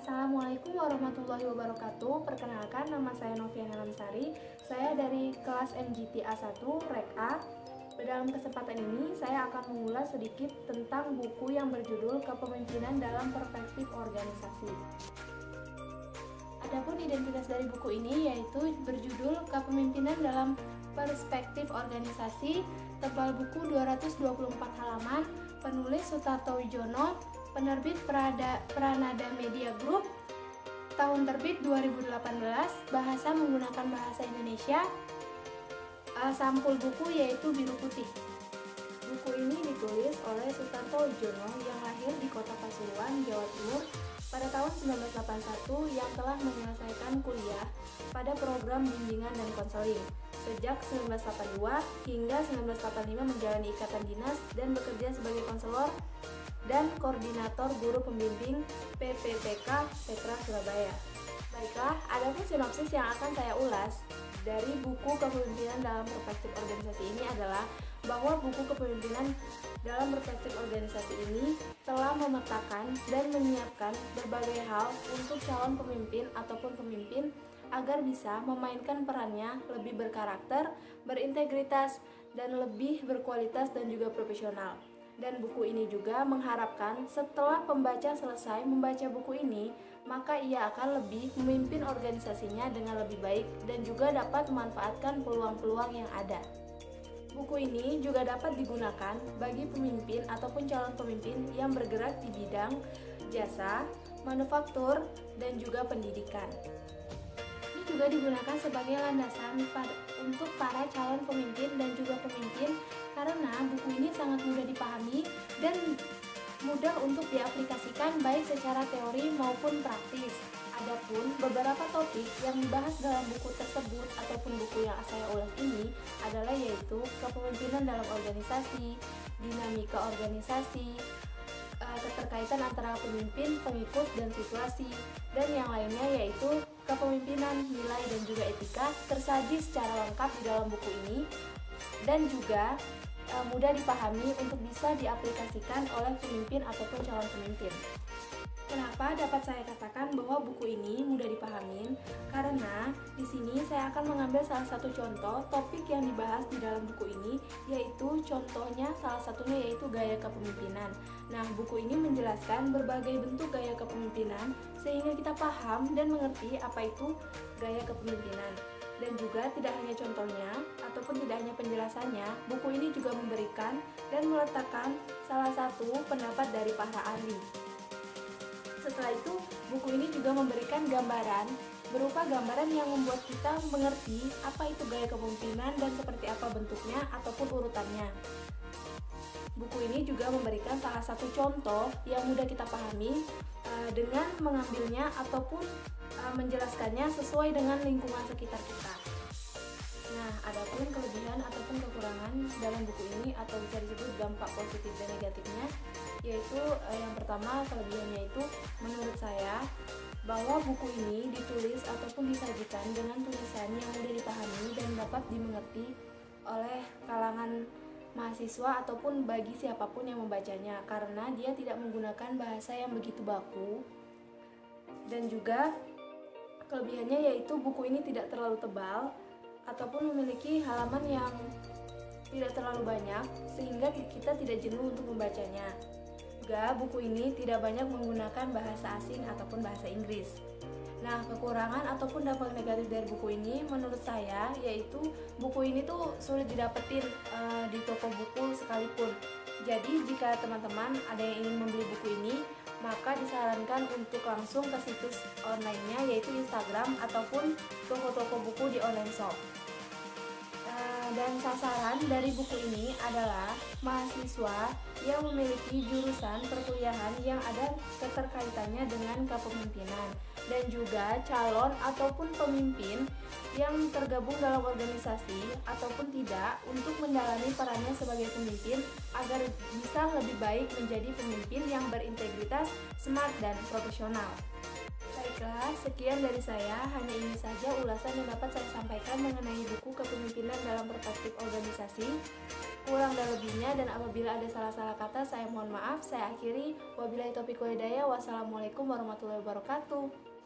Assalamualaikum warahmatullahi wabarakatuh. Perkenalkan, nama saya Noviana Lamsari. Saya dari kelas MGT A1 Rek A. Dalam kesempatan ini, saya akan mengulas sedikit tentang buku yang berjudul Kepemimpinan dalam Perspektif Organisasi. Adapun identitas dari buku ini yaitu berjudul Kepemimpinan dalam Perspektif Organisasi, tebal buku 224 halaman, penulis Sutarto Wijono, penerbit Pranada Media Group, tahun terbit 2018, bahasa menggunakan bahasa Indonesia, sampul buku yaitu biru putih. Buku ini ditulis oleh Sutarto Wijono yang lahir di Kota Pasuruan, Jawa Timur pada tahun 1981 yang telah menyelesaikan kuliah pada program bimbingan dan konseling. Sejak 1982 hingga 1985 menjalani ikatan dinas dan bekerja sebagai konselor dan koordinator guru pembimbing PPPK Petra Surabaya. Baiklah, adapun sinopsis yang akan saya ulas dari buku Kepemimpinan dalam Perspektif Organisasi ini adalah bahwa buku Kepemimpinan dalam Perspektif Organisasi ini telah memetakan dan menyiapkan berbagai hal untuk calon pemimpin ataupun pemimpin agar bisa memainkan perannya lebih berkarakter, berintegritas, dan lebih berkualitas dan juga profesional. Dan buku ini juga mengharapkan setelah pembaca selesai membaca buku ini, maka ia akan lebih memimpin organisasinya dengan lebih baik dan juga dapat memanfaatkan peluang-peluang yang ada. Buku ini juga dapat digunakan bagi pemimpin ataupun calon pemimpin yang bergerak di bidang jasa, manufaktur, dan juga pendidikan. Ini juga digunakan sebagai landasan untuk para calon pemimpin dan juga pemimpin karena buku ini sangat mudah dipahami dan mudah untuk diaplikasikan baik secara teori maupun praktis. Adapun beberapa topik yang dibahas dalam buku tersebut ataupun buku yang saya ulas ini adalah yaitu kepemimpinan dalam organisasi, dinamika organisasi, keterkaitan antara pemimpin, pengikut, dan situasi, dan yang lainnya yaitu kepemimpinan, nilai, dan juga etika tersaji secara lengkap di dalam buku ini dan juga mudah dipahami untuk bisa diaplikasikan oleh pemimpin ataupun calon pemimpin. Kenapa dapat saya katakan bahwa buku ini mudah dipahami? Karena di sini saya akan mengambil salah satu contoh topik yang dibahas di dalam buku ini, yaitu contohnya salah satunya yaitu gaya kepemimpinan. Nah, buku ini menjelaskan berbagai bentuk gaya kepemimpinan sehingga kita paham dan mengerti apa itu gaya kepemimpinan. Dan juga tidak hanya contohnya ataupun tidak hanya penjelasannya, buku ini juga memberikan dan meletakkan salah satu pendapat dari para ahli. Setelah itu, buku ini juga memberikan gambaran berupa gambaran yang membuat kita mengerti apa itu gaya kepemimpinan dan seperti apa bentuknya ataupun urutannya. Buku ini juga memberikan salah satu contoh yang mudah kita pahami dengan mengambilnya ataupun menjelaskannya sesuai dengan lingkungan sekitar kita. Nah, adapun kelebihan ataupun kekurangan dalam buku ini atau bisa disebut dampak positif dan negatifnya, yaitu yang pertama kelebihannya itu menurut saya bahwa buku ini ditulis ataupun disajikan dengan tulisan yang mudah dipahami dan dapat dimengerti oleh kalangan mahasiswa ataupun bagi siapapun yang membacanya karena dia tidak menggunakan bahasa yang begitu baku. Dan juga kelebihannya yaitu buku ini tidak terlalu tebal ataupun memiliki halaman yang tidak terlalu banyak sehingga kita tidak jenuh untuk membacanya. Juga buku ini tidak banyak menggunakan bahasa asing ataupun bahasa Inggris. Nah, kekurangan ataupun dampak negatif dari buku ini menurut saya yaitu buku ini tuh sulit didapetin di toko buku sekalipun. Jadi jika teman-teman ada yang ingin membeli buku ini, maka disarankan untuk langsung ke situs online-nya yaitu Instagram ataupun toko-toko buku di online shop. Dan sasaran dari buku ini adalah mahasiswa yang memiliki jurusan perkuliahan yang ada keterkaitannya dengan kepemimpinan dan juga calon ataupun pemimpin yang tergabung dalam organisasi ataupun tidak untuk mendalami perannya sebagai pemimpin agar bisa lebih baik menjadi pemimpin yang berintegritas, smart, dan profesional. Baiklah, sekian dari saya. Hanya ini saja ulasan yang dapat saya sampaikan mengenai buku Kepemimpinan dalam Perspektif Organisasi. kurang dan lebihnya, dan apabila ada salah-salah kata saya mohon maaf. Saya akhiri, wabillahi taufiq wal hidayah. Wassalamualaikum warahmatullahi wabarakatuh.